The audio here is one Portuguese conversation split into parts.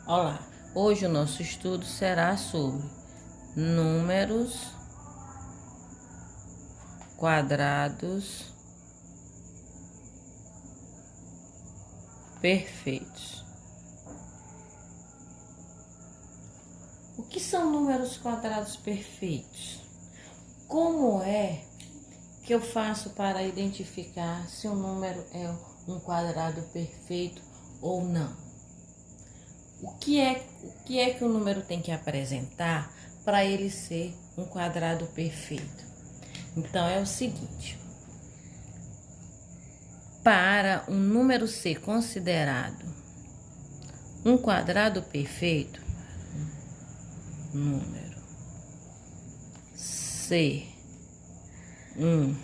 Olá, hoje o nosso estudo será sobre números quadrados perfeitos. O que são números quadrados perfeitos? Como é que eu faço para identificar se um número é um quadrado perfeito ou não? O que é que o número tem que apresentar para ele ser um quadrado perfeito? Então, é o seguinte. Para um número ser considerado um quadrado perfeito, número ser um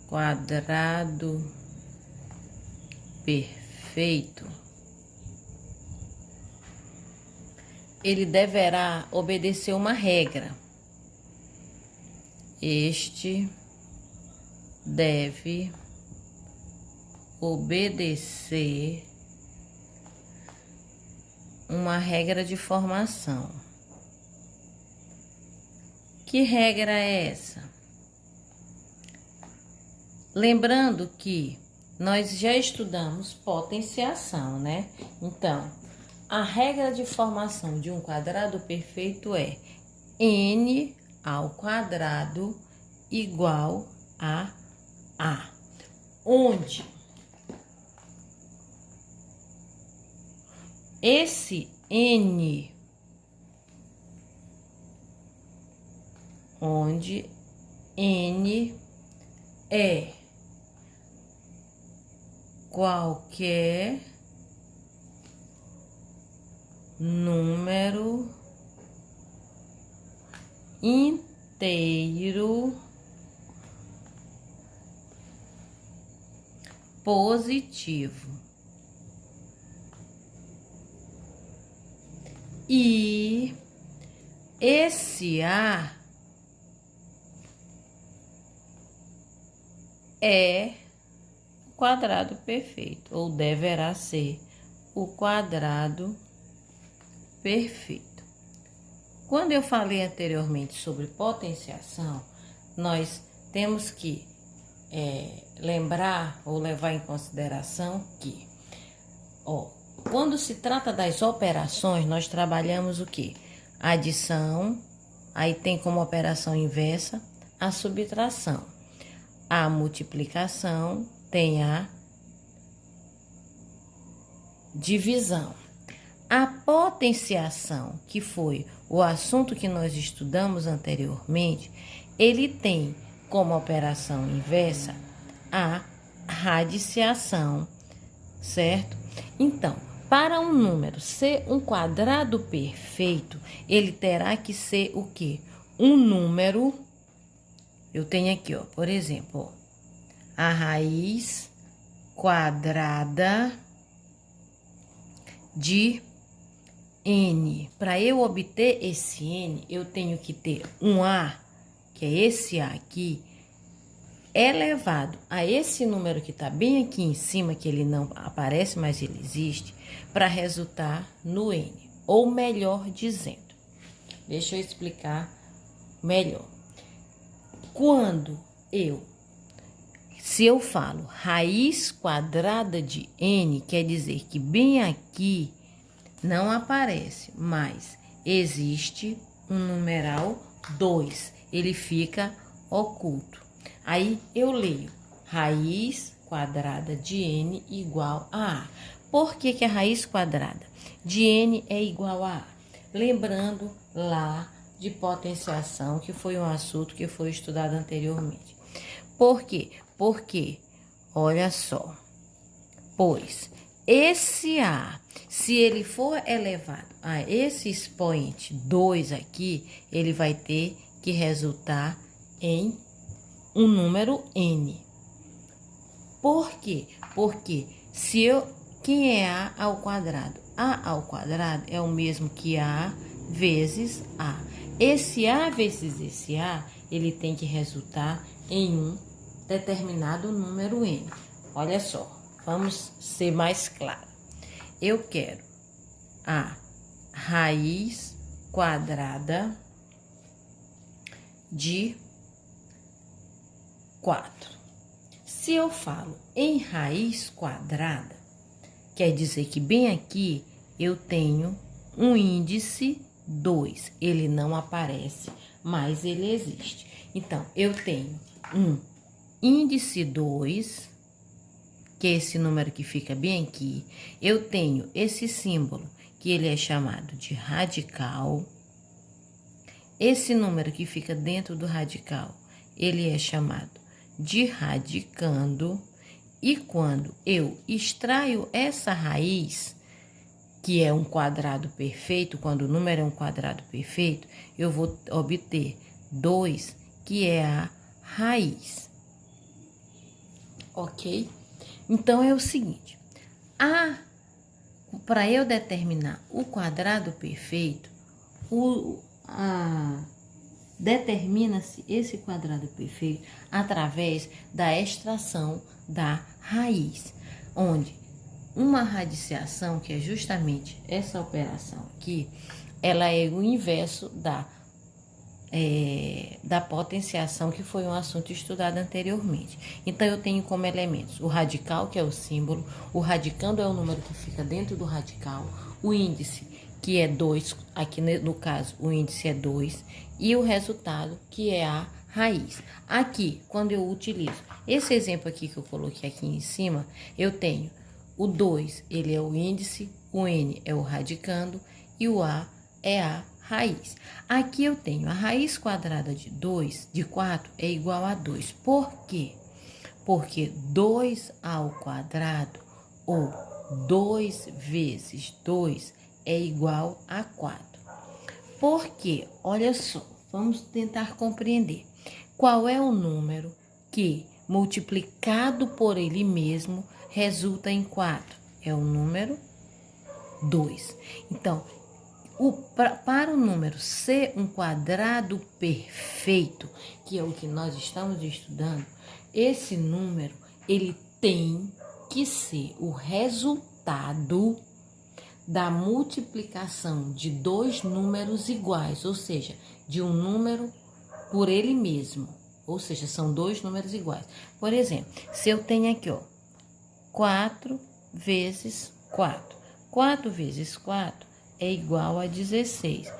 quadrado perfeito, ele deverá obedecer uma regra. Este deve obedecer uma regra de formação. Que regra é essa? Lembrando que nós já estudamos potenciação, né? Então, a regra de formação de um quadrado perfeito é n ao quadrado igual a A, onde esse n, é qualquer número inteiro positivo e esse A é o quadrado perfeito, ou deverá ser o quadrado perfeito. Quando eu falei anteriormente sobre potenciação, nós temos que lembrar ou levar em consideração que, quando se trata das operações, nós trabalhamos o quê? A adição, aí tem como operação inversa a subtração. A multiplicação tem a divisão. A potenciação, que foi o assunto que nós estudamos anteriormente, ele tem como operação inversa a radiciação, certo? Então, para um número ser um quadrado perfeito, ele terá que ser o quê? Um número, eu tenho aqui, por exemplo, a raiz quadrada de n. Para eu obter esse n, eu tenho que ter um a, que é esse a aqui, elevado a esse número que está bem aqui em cima, que ele não aparece, mas ele existe, para resultar no n. Ou melhor dizendo, deixa eu explicar melhor. Se eu falo raiz quadrada de n, quer dizer que bem aqui não aparece, mas existe um numeral 2, ele fica oculto. Aí eu leio raiz quadrada de n igual a A. Por que a raiz quadrada de n é igual a A? Lembrando lá de potenciação, que foi um assunto que foi estudado anteriormente. Por quê? Porque, olha só, pois esse A, se ele for elevado a esse expoente 2 aqui, ele vai ter que resultar em um número n. Por quê? Porque quem é A ao quadrado? A ao quadrado é o mesmo que A vezes A. Esse A vezes esse A, ele tem que resultar em um determinado número n. Olha só, vamos ser mais claro. eu quero a raiz quadrada de 4. Se eu falo em raiz quadrada, quer dizer que bem aqui eu tenho um índice 2. Ele não aparece, mas ele existe. Então, eu tenho um índice 2, que é esse número que fica bem aqui. Eu tenho esse símbolo, que ele é chamado de radical. Esse número que fica dentro do radical, ele é chamado de radicando. E quando eu extraio essa raiz, que é um quadrado perfeito, quando o número é um quadrado perfeito, eu vou obter 2, que é a raiz. Ok? Então, é o seguinte, para eu determinar o quadrado perfeito, determina-se esse quadrado perfeito através da extração da raiz, onde uma radiciação, que é justamente essa operação aqui, ela é o inverso da potenciação, que foi um assunto estudado anteriormente. Então, eu tenho como elementos o radical, que é o símbolo, o radicando é o número que fica dentro do radical, o índice, que é 2, aqui no caso o índice é 2, e o resultado, que é a raiz. Aqui, quando eu utilizo esse exemplo aqui que eu coloquei aqui em cima, eu tenho o 2, ele é o índice, o N é o radicando e o A é a raiz. Aqui eu tenho a raiz quadrada de 4 é igual a 2. Por quê? Porque 2 ao quadrado, ou 2 vezes 2, é igual a 4. Por quê? Olha só, vamos tentar compreender. Qual é o número que, multiplicado por ele mesmo, resulta em 4? É o número 2. Então, para o número ser um quadrado perfeito, que é o que nós estamos estudando, esse número, ele tem que ser o resultado da multiplicação de dois números iguais, ou seja, de um número por ele mesmo, ou seja, são dois números iguais. Por exemplo, se eu tenho aqui, 4 vezes 4. 4 vezes 4 é igual a 16.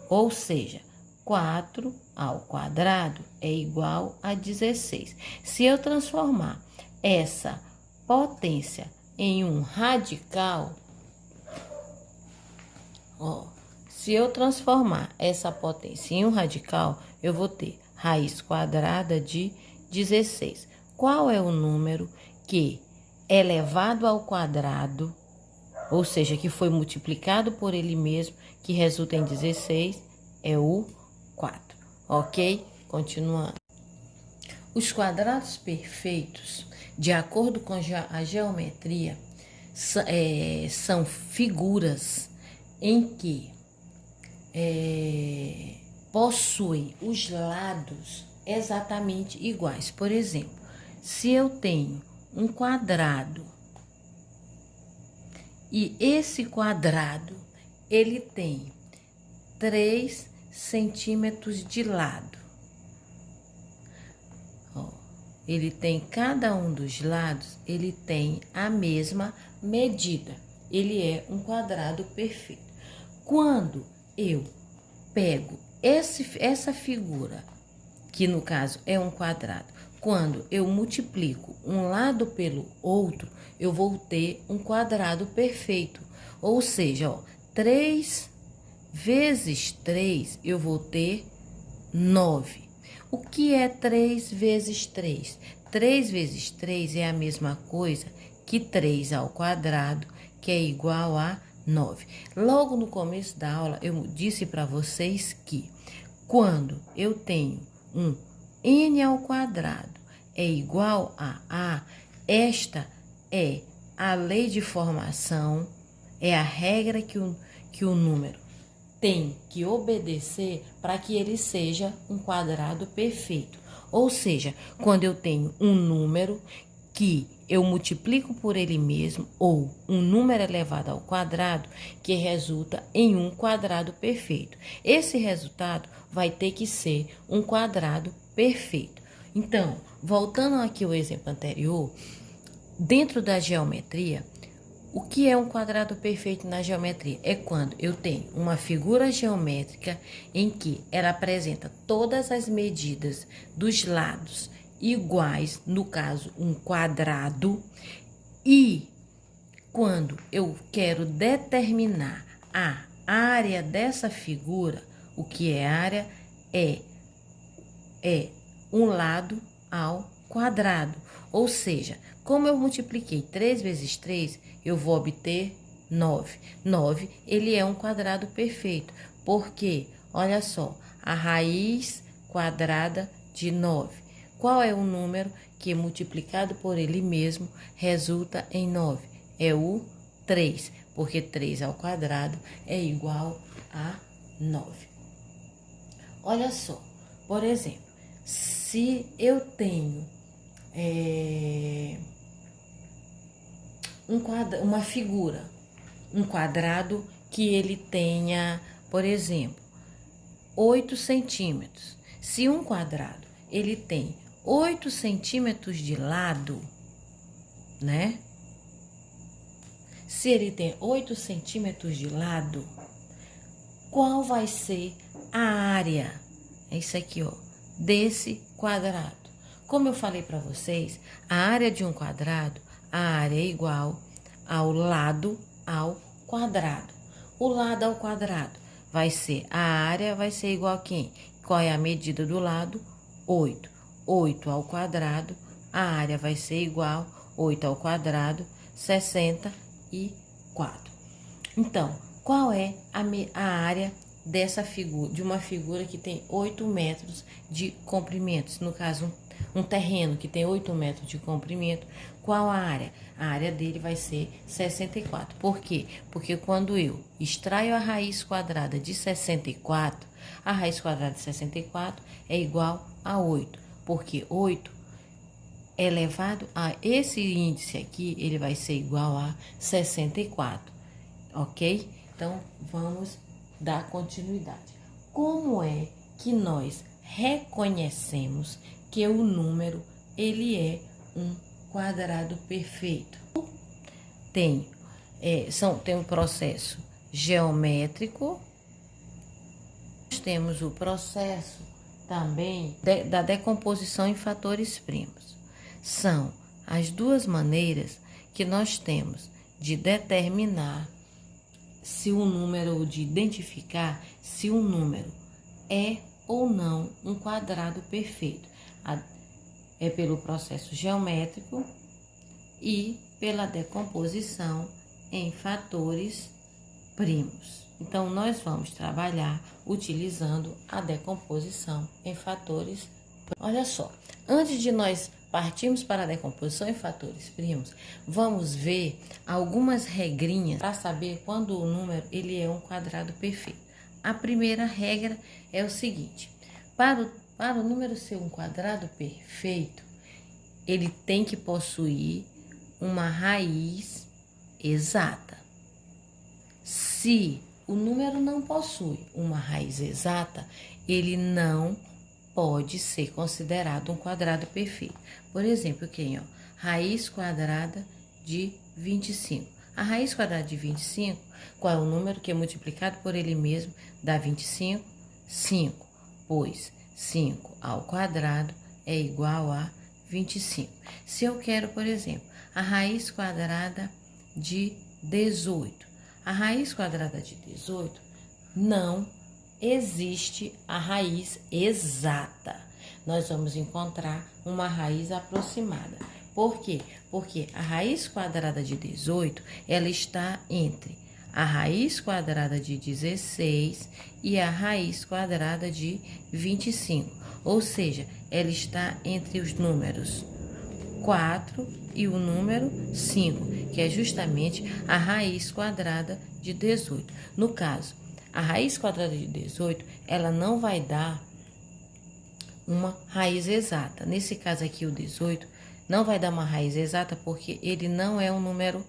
Ou seja, 4 ao quadrado é igual a 16. Se eu transformar essa potência em um radical, se eu transformar essa potência em um radical, eu vou ter raiz quadrada de 16. Qual é o número que elevado ao quadrado, ou seja, que foi multiplicado por ele mesmo, que resulta em 16, é o 4, ok? Continuando. Os quadrados perfeitos, de acordo com a geometria, são figuras em que possuem os lados exatamente iguais. Por exemplo, se eu tenho um quadrado e esse quadrado ele tem 3 centímetros de lado, ele tem cada um dos lados, ele tem a mesma medida, ele é um quadrado perfeito. Quando eu pego essa figura, que no caso é um quadrado, quando eu multiplico um lado pelo outro, eu vou ter um quadrado perfeito. Ou seja, 3 vezes 3, eu vou ter 9. O que é 3 vezes 3? 3 vezes 3 é a mesma coisa que 3 ao quadrado, que é igual a 9. Logo no começo da aula, eu disse para vocês que quando eu tenho um n ao quadrado é igual a, esta é a lei de formação, é a regra que o número tem que obedecer para que ele seja um quadrado perfeito. Ou seja, quando eu tenho um número que eu multiplico por ele mesmo, ou um número elevado ao quadrado, que resulta em um quadrado perfeito. Esse resultado vai ter que ser um quadrado perfeito. Então, voltando aqui ao exemplo anterior, dentro da geometria, o que é um quadrado perfeito na geometria? É quando eu tenho uma figura geométrica em que ela apresenta todas as medidas dos lados iguais, no caso, um quadrado, e quando eu quero determinar a área dessa figura, o que é área? É um lado ao quadrado. Ou seja, como eu multipliquei 3 vezes 3, eu vou obter 9. 9, ele é um quadrado perfeito. Porque, olha só, a raiz quadrada de 9. Qual é o número que, multiplicado por ele mesmo, resulta em 9? É o 3, porque 3 ao quadrado é igual a 9. Olha só, por exemplo, se eu tenho uma figura, um quadrado que ele tenha, por exemplo, 8 centímetros. Se um quadrado ele tem 8 centímetros de lado, né? Se ele tem 8 centímetros de lado, qual vai ser a área? É isso aqui, ó, desse quadrado. Como eu falei para vocês, a área de um quadrado, a área é igual ao lado ao quadrado. O lado ao quadrado vai ser, a área vai ser igual a quem? Qual é a medida do lado? 8. 8 ao quadrado, a área vai ser igual, 8 ao quadrado, 64. Então, qual é a área dessa figura, de uma figura que tem 8 metros de comprimento? No caso, um terreno que tem 8 metros de comprimento, qual a área? A área dele vai ser 64. Por quê? Porque quando eu extraio a raiz quadrada de 64, a raiz quadrada de 64 é igual a 8. Porque 8 elevado a esse índice aqui, ele vai ser igual a 64. Ok? Então, vamos dar continuidade. Como é que nós reconhecemos que o número ele é um quadrado perfeito? Tem um processo geométrico, nós temos o processo também da decomposição em fatores primos. São as duas maneiras que nós temos de determinar se um número, ou de identificar se um número é ou não um quadrado perfeito. É pelo processo geométrico e pela decomposição em fatores primos. Então, nós vamos trabalhar utilizando a decomposição em fatores. Olha só, antes de nós partirmos para a decomposição em fatores primos, vamos ver algumas regrinhas para saber quando o número ele é um quadrado perfeito. A primeira regra é o seguinte: para o número ser um quadrado perfeito, ele tem que possuir uma raiz exata. Se o número não possui uma raiz exata, ele não pode ser considerado um quadrado perfeito. Por exemplo, quem, ó, raiz quadrada de 25. A raiz quadrada de 25, qual é o número que é multiplicado por ele mesmo dá 25? 5, pois 5 ao quadrado é igual a 25. Se eu quero, por exemplo, a raiz quadrada de 18. A raiz quadrada de 18 não existe a raiz exata. Nós vamos encontrar uma raiz aproximada. Por quê? Porque a raiz quadrada de 18, ela está entre a raiz quadrada de 16 e a raiz quadrada de 25. Ou seja, ela está entre os números 4 e o número 5, que é justamente a raiz quadrada de 18. No caso, a raiz quadrada de 18, ela não vai dar uma raiz exata. Nesse caso aqui, o 18, Não vai dar uma raiz exata porque ele não é um número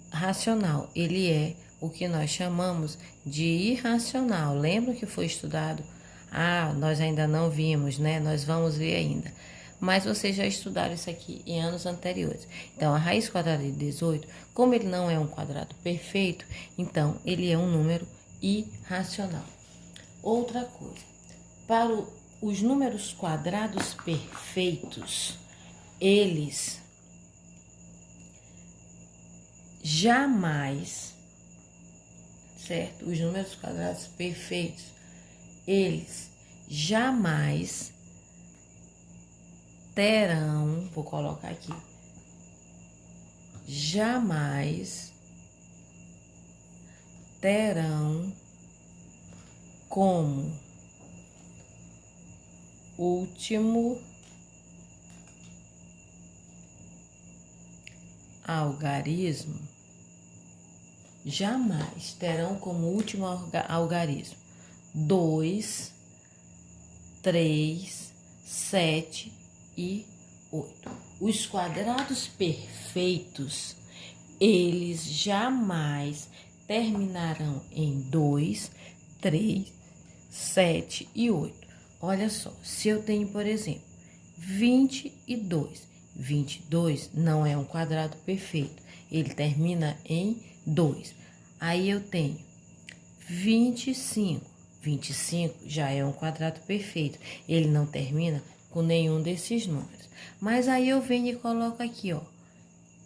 racional. Ele é o que nós chamamos de irracional. Lembra que foi estudado? Ah, nós ainda não vimos, né? Nós vamos ver ainda. Mas vocês já estudaram isso aqui em anos anteriores. Então, a raiz quadrada de 18, como ele não é um quadrado perfeito, então ele é um número irracional. Outra coisa, para os números quadrados perfeitos, eles jamais, certo? Os números quadrados perfeitos, eles jamais terão, vou colocar aqui, jamais terão como último algarismo, jamais terão como último algarismo 2, 3, 7 e 8. Os quadrados perfeitos, eles jamais terminarão em 2, 3, 7 e 8. Olha só, se eu tenho, por exemplo, 22. 22 não é um quadrado perfeito, ele termina em 2. Aí eu tenho 25. 25 já é um quadrado perfeito, ele não termina com nenhum desses números. Mas aí eu venho e coloco aqui, ó,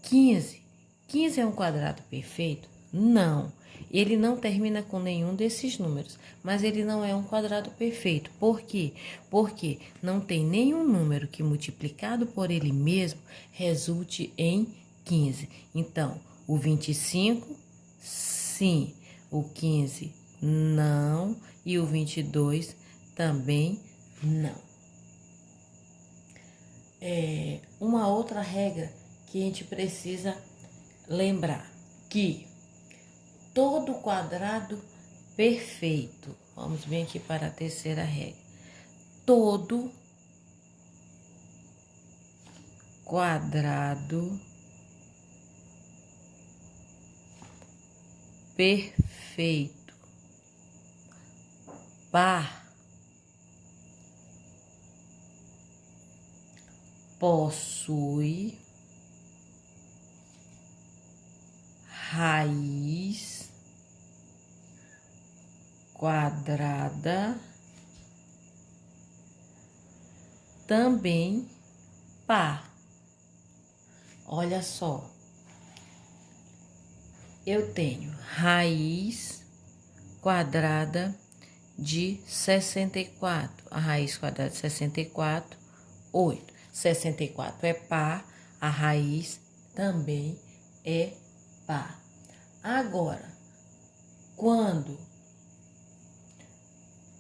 15. 15 é um quadrado perfeito? Não. Ele não termina com nenhum desses números, mas ele não é um quadrado perfeito. Por quê? Porque não tem nenhum número que multiplicado por ele mesmo resulte em 15. Então, o 25, sim. O 15, não. E o 22, também não. Uma outra regra que a gente precisa lembrar, que todo quadrado perfeito, vamos bem aqui para a terceira regra, todo quadrado perfeito par possui raiz quadrada também par. Olha só, eu tenho raiz quadrada de 64. A raiz quadrada de 64, 8. 64 é par, a raiz também é par. Agora, quando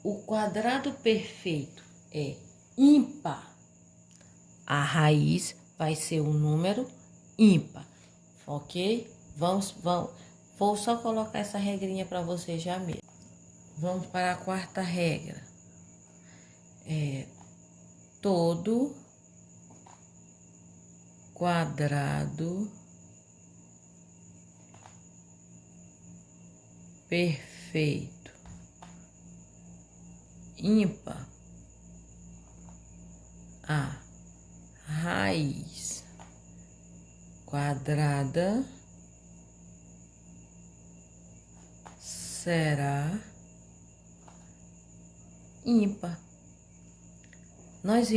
o quadrado perfeito é ímpar, a raiz vai ser um número ímpar, ok? Vou só colocar essa regrinha para você já mesmo. Vamos para a quarta regra. Todo quadrado perfeito ímpar, a raiz quadrada será ímpar. Nós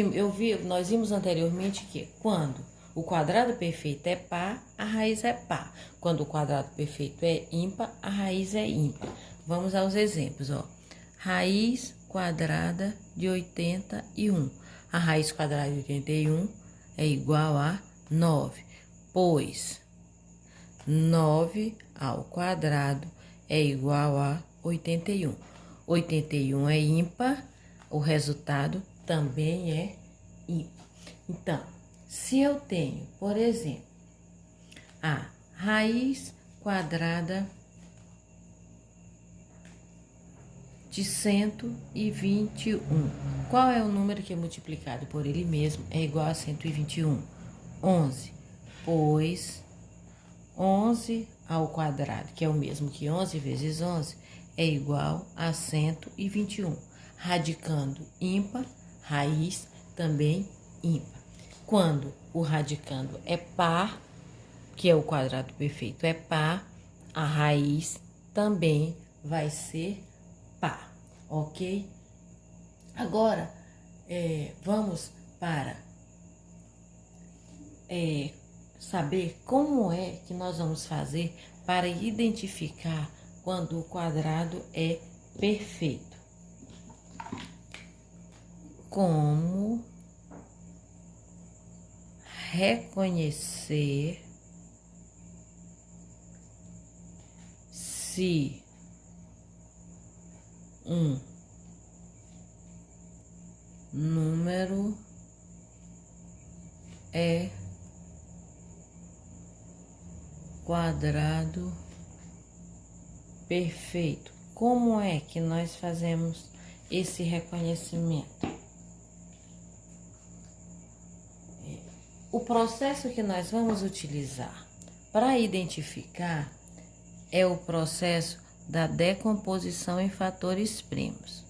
vimos anteriormente que quando o quadrado perfeito é par, a raiz é par. Quando o quadrado perfeito é ímpar, a raiz é ímpar. Vamos aos exemplos, ó. Raiz quadrada de 81. A raiz quadrada de 81 é igual a 9, pois 9 ao quadrado é igual a 81. 81 é ímpar, o resultado também é ímpar. Então, se eu tenho, por exemplo, a raiz quadrada de 121, qual é o número que é multiplicado por ele mesmo é igual a 121? 11, pois 11 ao quadrado, que é o mesmo que 11 vezes 11, é igual a 121. Radicando ímpar, raiz também ímpar. Quando o radicando é par, que é o quadrado perfeito é par, a raiz também vai ser par, ok? Agora, vamos para saber como é que nós vamos fazer para identificar quando o quadrado é perfeito. Como reconhecer se um número é quadrado perfeito? Como é que nós fazemos esse reconhecimento? O processo que nós vamos utilizar para identificar é o processo da decomposição em fatores primos.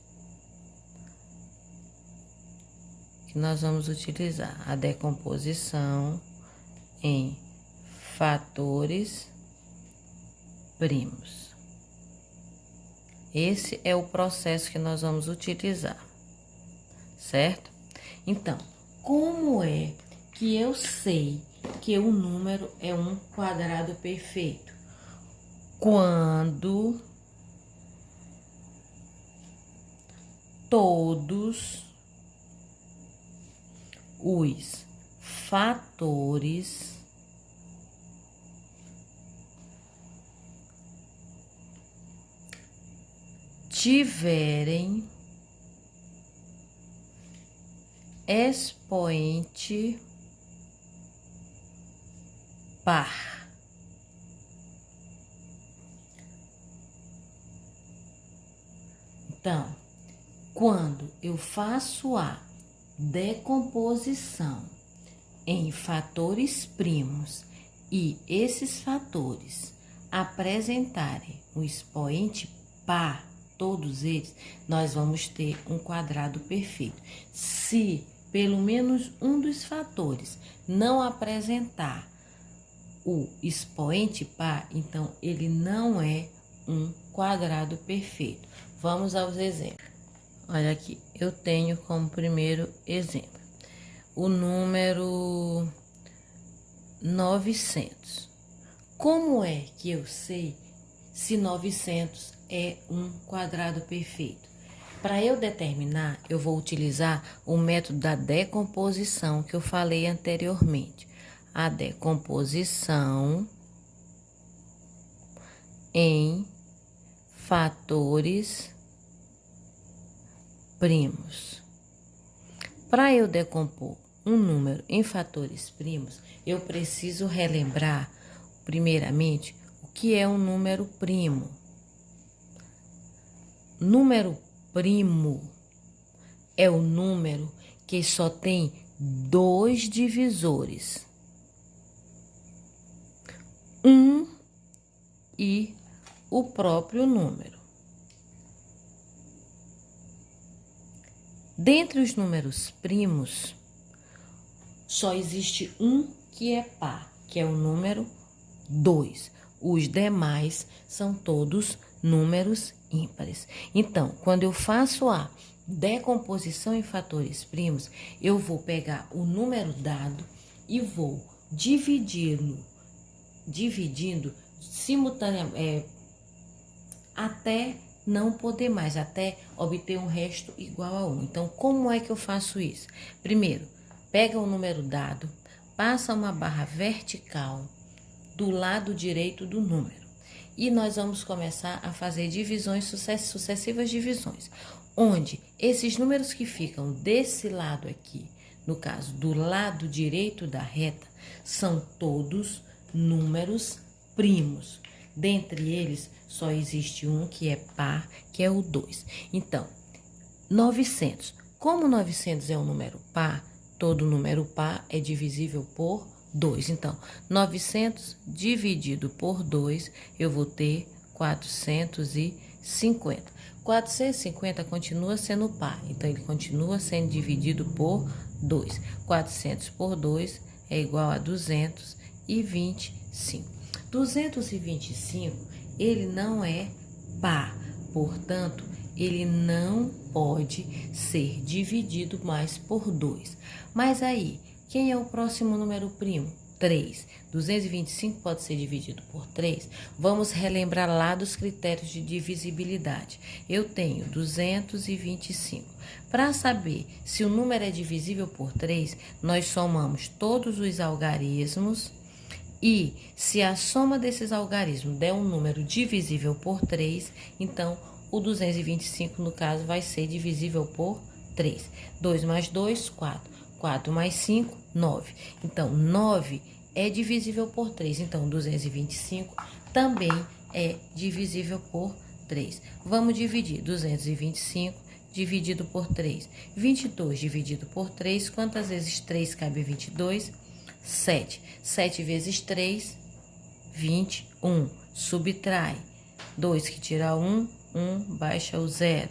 Que nós vamos utilizar a decomposição em fatores primos. Esse é o processo que nós vamos utilizar, certo? Então, como é que eu sei que o número é um quadrado perfeito? Quando todos os fatores tiverem expoente par. Então, quando eu faço a decomposição em fatores primos e esses fatores apresentarem o expoente par, todos eles, nós vamos ter um quadrado perfeito. Se pelo menos um dos fatores não apresentar o expoente par, então ele não é um quadrado perfeito. Vamos aos exemplos. Olha aqui, eu tenho como primeiro exemplo o número 900. Como é que eu sei se 900 é um quadrado perfeito? Para eu determinar, eu vou utilizar o método da decomposição que eu falei anteriormente. A decomposição em fatores primos. Para eu decompor um número em fatores primos, eu preciso relembrar, primeiramente, o que é um número primo. Número primo é o número que só tem 2 divisores. 1 e o próprio número. Dentre os números primos, só existe um que é par, que é o número 2. Os demais são todos números ímpares. Então, quando eu faço a decomposição em fatores primos, eu vou pegar o número dado e vou dividindo simultaneamente, até não poder mais, até obter um resto igual a 1. Então, como é que eu faço isso? Primeiro, pega o número dado, passa uma barra vertical do lado direito do número. E nós vamos começar a fazer divisões, sucessivas divisões, onde esses números que ficam desse lado aqui, no caso do lado direito da reta, são todos números primos. Dentre eles, só existe um que é par, que é o 2. Então, 900. Como 900 é um número par, todo número par é divisível por 2. Então, 900 dividido por 2, eu vou ter 450. 450 continua sendo par, então ele continua sendo dividido por 2. 400 por 2 é igual a 225. 225, ele não é par, portanto, ele não pode ser dividido mais por 2. Mas aí, quem é o próximo número primo? 3. 225 pode ser dividido por 3. Vamos relembrar lá dos critérios de divisibilidade. Eu tenho 225. Para saber se o número é divisível por 3, nós somamos todos os algarismos e se a soma desses algarismos der um número divisível por 3, então o 225, no caso, vai ser divisível por 3. 2 mais 2, 4. 4 mais 5, 9. Então, 9 é divisível por 3. Então, 225 também é divisível por 3. Vamos dividir 225 dividido por 3. 22 dividido por 3. Quantas vezes 3 cabe 22? 7. 7 vezes 3, 21. Subtrai. 2 que tira 1, 1, baixa o 0.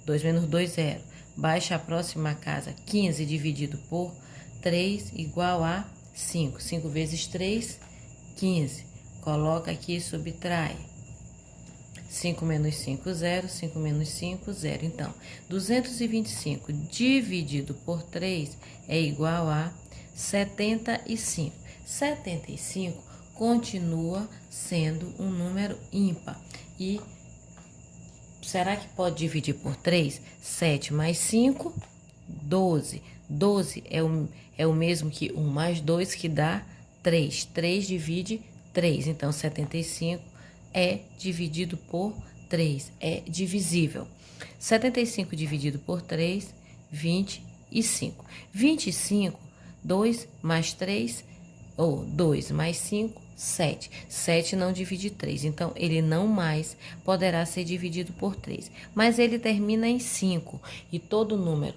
2 menos 2, 0. Baixa a próxima casa. 15 dividido por 3 igual a 5. 5 vezes 3, 15. Coloca aqui e subtrai. 5 menos 5, 0. 5 menos 5, 0. Então, 225 dividido por 3 é igual a 75. 75 continua sendo um número ímpar. E será que pode dividir por 3? 7 mais 5, 12. 12 é o mesmo que 1 mais 2, que dá 3. 3 divide 3. Então, 75 é dividido por 3. É divisível. 75 dividido por 3, 25. 25, 2 mais 3, ou 2 mais 5, 7. 7 não divide 3, então ele não mais poderá ser dividido por 3. Mas ele termina em 5, e todo número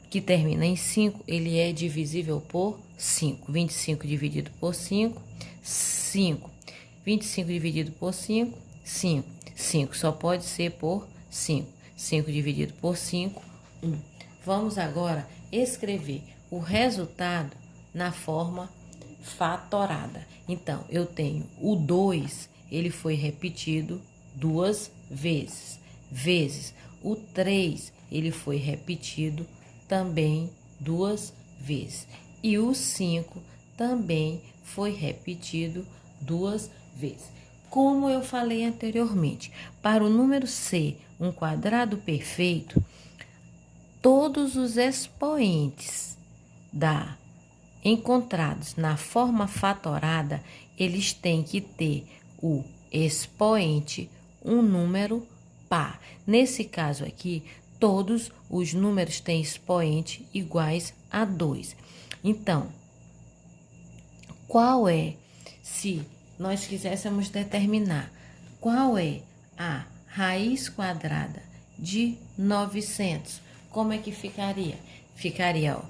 que termina em 5, ele é divisível por 5. 25 dividido por 5, 5. 25 dividido por 5, 5. 5 só pode ser por 5. 5 dividido por 5, 1. Vamos agora escrever o resultado na forma fatorada. Então, eu tenho o 2, ele foi repetido 2 vezes, vezes o 3, ele foi repetido também 2 vezes, e o 5 também foi repetido 2 vezes. Como eu falei anteriormente, para o número ser um quadrado perfeito, todos os expoentes encontrados na forma fatorada, eles têm que ter o expoente um número par. Nesse caso aqui, todos os números têm expoente iguais a 2. Então, se nós quiséssemos determinar qual é a raiz quadrada de 900, como é que ficaria? Ficaria, ó,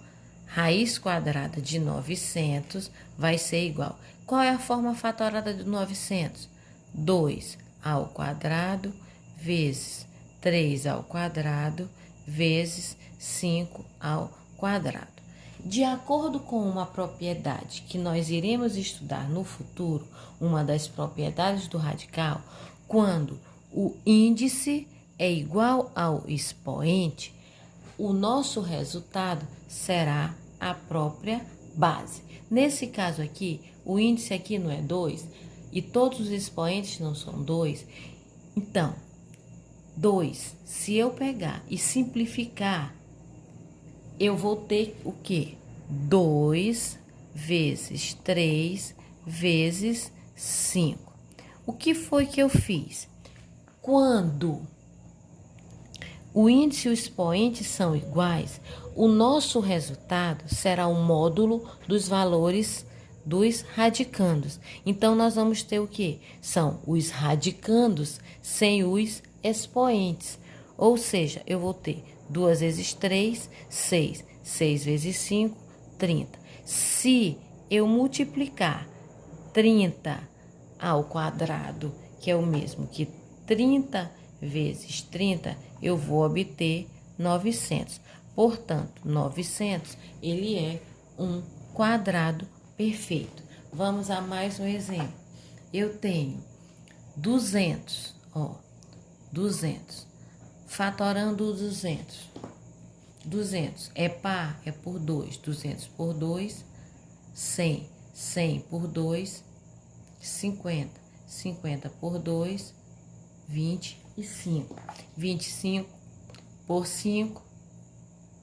raiz quadrada de 900 vai ser igual. Qual é a forma fatorada de 900? 2 ao quadrado vezes 3 ao quadrado vezes 5 ao quadrado. De acordo com uma propriedade que nós iremos estudar no futuro, uma das propriedades do radical, quando o índice é igual ao expoente, o nosso resultado será a própria base. Nesse caso aqui, o índice aqui não é 2 e todos os expoentes não são 2. Então, 2, se eu pegar e simplificar, eu vou ter o quê? 2 vezes 3 vezes 5. O que foi que eu fiz? Quando o índice e o expoente são iguais, o nosso resultado será o módulo dos valores dos radicandos. Então, nós vamos ter o quê? São os radicandos sem os expoentes. Ou seja, eu vou ter 2 vezes 3, 6. 6 vezes 5, 30. Se eu multiplicar 30 ao quadrado, que é o mesmo que 30 vezes 30, eu vou obter 900. Portanto, 900, ele é um quadrado perfeito. Vamos a mais um exemplo. Eu tenho 200, 200. Fatorando 200. 200 é par, é por 2. 200 por 2, 100. 100 por 2, 50. 50 por 2, 25. 25 por 5,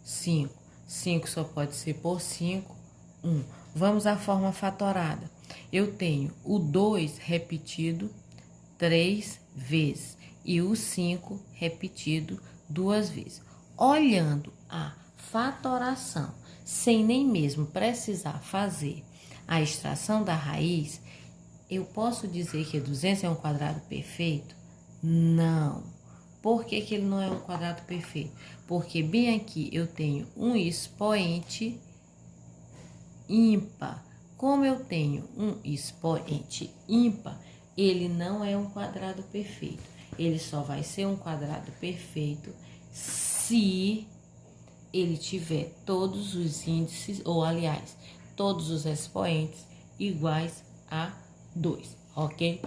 5. 5 só pode ser por 5, 1. Vamos à forma fatorada. Eu tenho o 2 repetido 3 vezes e o 5 repetido 2 vezes. Olhando a fatoração, sem nem mesmo precisar fazer a extração da raiz, eu posso dizer que 200 é um quadrado perfeito? Não. Por que que ele não é um quadrado perfeito? Porque bem aqui eu tenho um expoente ímpar. Como eu tenho um expoente ímpar, ele não é um quadrado perfeito. Ele só vai ser um quadrado perfeito se ele tiver todos os índices, ou aliás, todos os expoentes iguais a 2, ok?